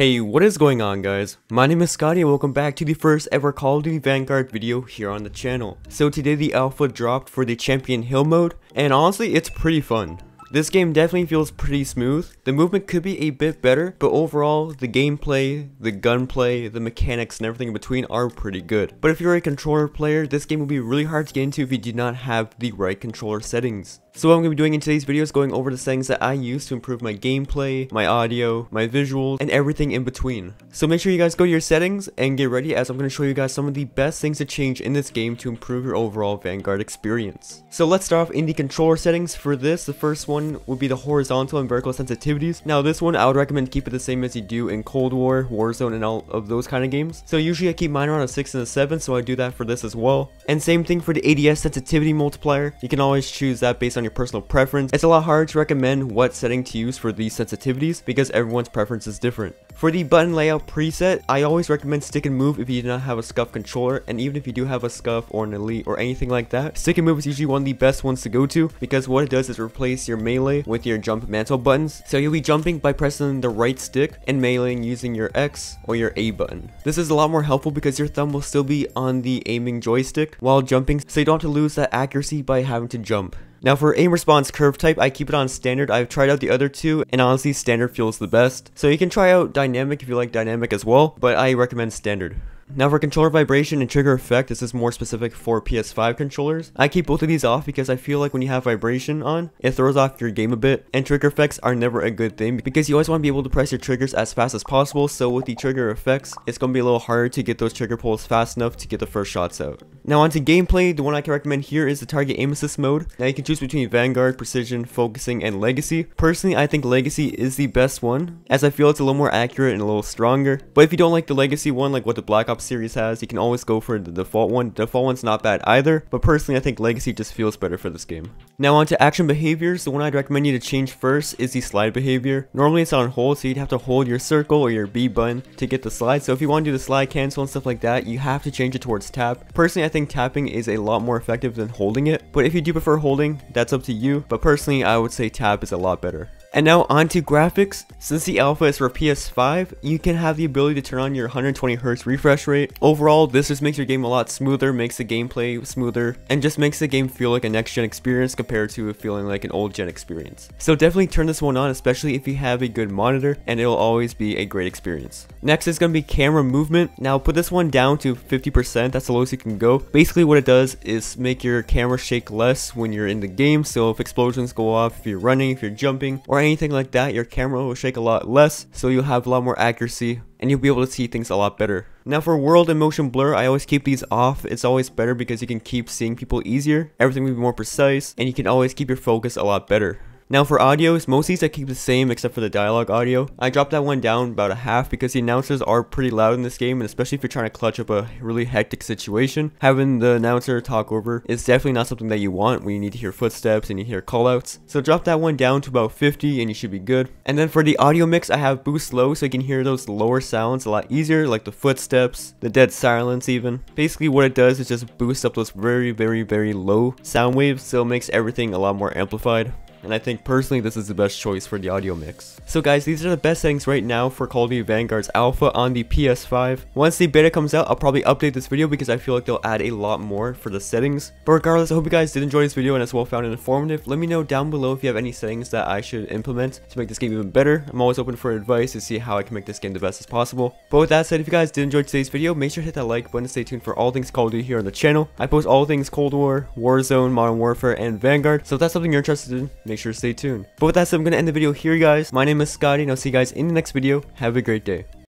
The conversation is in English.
Hey, what is going on guys? My name is Scotty and welcome back to the first ever Call of Duty Vanguard video here on the channel. So today the alpha dropped for the Champion Hill mode, and honestly it's pretty fun. This game definitely feels pretty smooth. The movement could be a bit better, but overall, the gameplay, the gunplay, the mechanics, and everything in between are pretty good. But if you're a controller player, this game will be really hard to get into if you do not have the right controller settings. So what I'm going to be doing in today's video is going over the settings that I use to improve my gameplay, my audio, my visuals, and everything in between. So make sure you guys go to your settings and get ready, as I'm going to show you guys some of the best things to change in this game to improve your overall Vanguard experience. So let's start off in the controller settings. For this, the first one would be the horizontal and vertical sensitivities. Now this one I would recommend keep it the same as you do in Cold War, Warzone, and all of those kind of games. So usually I keep mine around a 6 and a 7, so I do that for this as well. And same thing for the ADS sensitivity multiplier. You can always choose that based on your personal preference. It's a lot harder to recommend what setting to use for these sensitivities because everyone's preference is different. For the button layout preset, I always recommend stick and move if you do not have a SCUF controller, and even if you do have a SCUF or an Elite or anything like that, stick and move is usually one of the best ones to go to because what it does is replace your melee with your jump mantle buttons. So you'll be jumping by pressing the right stick and meleeing using your X or your A button. This is a lot more helpful because your thumb will still be on the aiming joystick while jumping, so you don't have to lose that accuracy by having to jump. Now for aim response curve type, I keep it on standard. I've tried out the other two, and honestly standard feels the best. So you can try out dynamic if you like dynamic as well, but I recommend standard. Now for controller vibration and trigger effect, this is more specific for PS5 controllers. I keep both of these off because I feel like when you have vibration on, it throws off your game a bit, and trigger effects are never a good thing because you always want to be able to press your triggers as fast as possible. So with the trigger effects, it's going to be a little harder to get those trigger pulls fast enough to get the first shots out. Now onto gameplay, the one I can recommend here is the target aim assist mode. Now you can choose between Vanguard, Precision, Focusing, and Legacy. Personally, I think Legacy is the best one, as I feel it's a little more accurate and a little stronger. But if you don't like the Legacy one, like what the Black Ops series has, you can always go for the default one. The default one's not bad either, but personally I think Legacy just feels better for this game. Now onto action behaviors, the one I'd recommend you to change first is the slide behavior. Normally it's on hold, so you'd have to hold your circle or your B button to get the slide. So if you want to do the slide cancel and stuff like that, you have to change it towards tap. Personally, I think tapping is a lot more effective than holding it, but if you do prefer holding, that's up to you. But personally, I would say tap is a lot better. And now onto graphics. Since the alpha is for PS5, you can have the ability to turn on your 120Hz refresh rate. Overall, this just makes your game a lot smoother, makes the gameplay smoother, and just makes the game feel like a next-gen experience compared to it feeling like an old-gen experience. So definitely turn this one on, especially if you have a good monitor, and it'll always be a great experience. Next is going to be camera movement. Now put this one down to 50%, that's the lowest you can go. Basically what it does is make your camera shake less when you're in the game, so if explosions go off, if you're running, if you're jumping, or anything like that, your camera will shake a lot less, so you'll have a lot more accuracy and you'll be able to see things a lot better. Now for world and motion blur, I always keep these off. It's always better because you can keep seeing people easier, everything will be more precise, and you can always keep your focus a lot better. Now for audios, most of these I keep the same except for the dialogue audio. I dropped that one down about a half because the announcers are pretty loud in this game, and especially if you're trying to clutch up a really hectic situation, having the announcer talk over is definitely not something that you want when you need to hear footsteps and you hear callouts. So drop that one down to about 50 and you should be good. And then for the audio mix, I have boost low so you can hear those lower sounds a lot easier, like the footsteps, the dead silence even. Basically what it does is just boost up those very low sound waves, so it makes everything a lot more amplified. And I think personally this is the best choice for the audio mix. So guys, these are the best settings right now for Call of Duty Vanguard's alpha on the PS5. Once the beta comes out, I'll probably update this video because I feel like they'll add a lot more for the settings. But regardless, I hope you guys did enjoy this video and it's well found and informative. Let me know down below if you have any settings that I should implement to make this game even better. I'm always open for advice to see how I can make this game the best as possible. But with that said, if you guys did enjoy today's video, make sure to hit that like button and stay tuned for all things Call of Duty here on the channel. I post all things Cold War, Warzone, Modern Warfare, and Vanguard. So if that's something you're interested in, make sure to stay tuned. But with that said, I'm going to end the video here, guys. My name is Scotty, and I'll see you guys in the next video. Have a great day.